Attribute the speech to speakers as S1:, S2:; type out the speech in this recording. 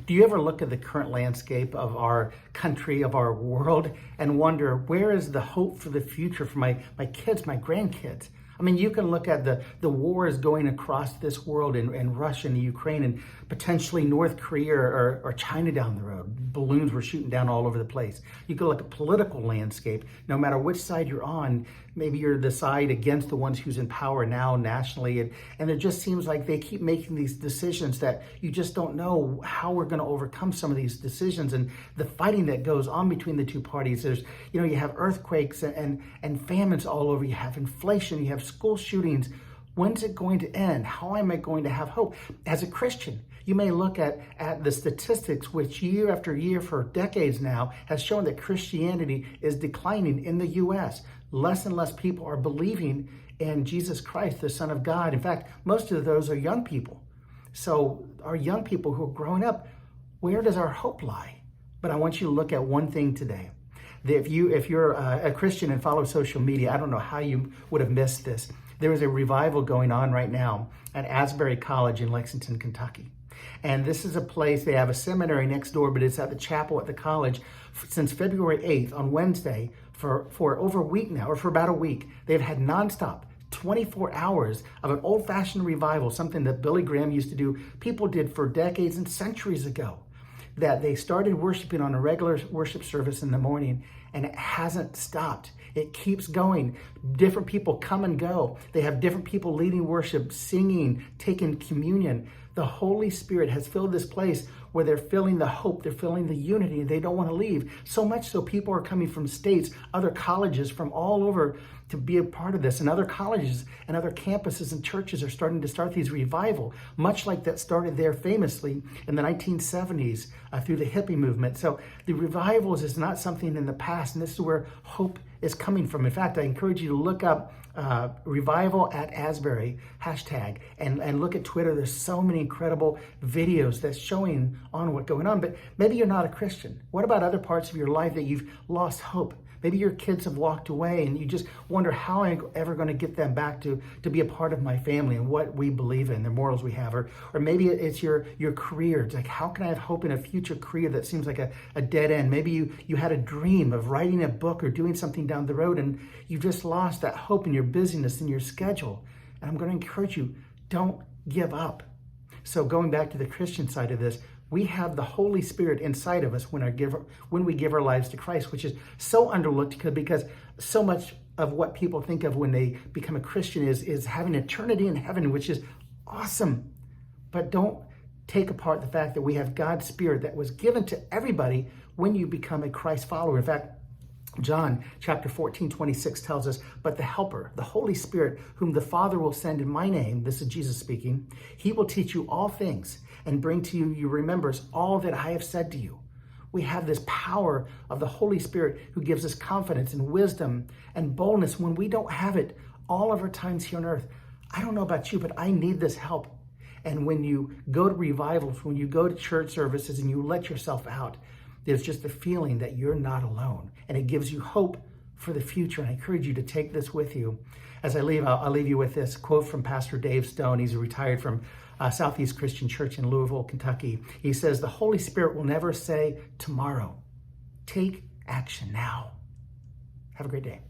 S1: Do you ever look at the current landscape of our country, of our world, and wonder, where is the hope for the future for my kids, my grandkids? I mean, you can look at the wars going across this world in Russia and Ukraine and potentially North Korea or China down the road. Balloons were shooting down all over the place. You can look at political landscape. No matter which side you're on, maybe you're the side against the ones who's in power now nationally. And it just seems like they keep making these decisions that you just don't know how we're going to overcome some of these decisions. And the fighting that goes on between the two parties, there's, you have earthquakes and famines all over. You have inflation, you have school shootings. When's it going to end? How am I going to have hope? As a Christian, you may look at the statistics, which year after year for decades now has shown that Christianity is declining in the U.S. Less and less people are believing in Jesus Christ, the Son of God. In fact, most of those are young people. So our young people who are growing up, where does our hope lie? But I want you to look at one thing today. If you're a Christian and follow social media, I don't know how you would have missed this. There is a revival going on right now at Asbury College in Lexington, Kentucky. And this is a place, they have a seminary next door, but it's at the chapel at the college since February 8th on Wednesday for over a week now, or for about a week. They've had nonstop 24 hours of an old-fashioned revival, something that Billy Graham used to do. People did for decades and centuries ago. That they started worshiping on a regular worship service in the morning, and it hasn't stopped. It keeps going. Different people come and go. They have different people leading worship, singing, taking communion. The Holy Spirit has filled this place where they're feeling the hope, they're feeling the unity. They don't want to leave. So much so people are coming from states, other colleges from all over to be a part of this. And other colleges and other campuses and churches are starting to start these revival, much like that started there famously in the 1970s through the hippie movement. So the revivals is not something in the past, and this is where hope is coming from. In fact, I encourage you to look up revival at Asbury hashtag and look at Twitter. There's so many incredible videos that's showing on what's going on. But maybe you're not a Christian. What about other parts of your life that you've lost hope? Maybe your kids have walked away and you just wonder, how am I ever going to get them back to be a part of my family and what we believe in, the morals we have. Or maybe it's your career. It's like, how can I have hope in a future career that seems like a dead end? Maybe you had a dream of writing a book or doing something down the road, and you just lost that hope in your busyness and your schedule. And I'm going to encourage you, don't give up. So going back to the Christian side of this, we have the Holy Spirit inside of us when we give our lives to Christ, which is so underlooked because so much of what people think of when they become a Christian is having eternity in heaven, which is awesome. But don't take apart the fact that we have God's Spirit that was given to everybody when you become a Christ follower. In fact, John chapter 14:26 tells us, but the Helper, the Holy Spirit, whom the Father will send in my name, this is Jesus speaking, he will teach you all things and bring to you your remembrance all that I have said to you. We have this power of the Holy Spirit who gives us confidence and wisdom and boldness when we don't have it all of our times here on earth. I don't know about you, but I need this help. And when you go to revivals, when you go to church services and you let yourself out, there's just a feeling that you're not alone, and it gives you hope for the future. And I encourage you to take this with you. As I leave, I'll leave you with this quote from Pastor Dave Stone. He's retired from Southeast Christian Church in Louisville, Kentucky. He says, the Holy Spirit will never say tomorrow. Take action now. Have a great day.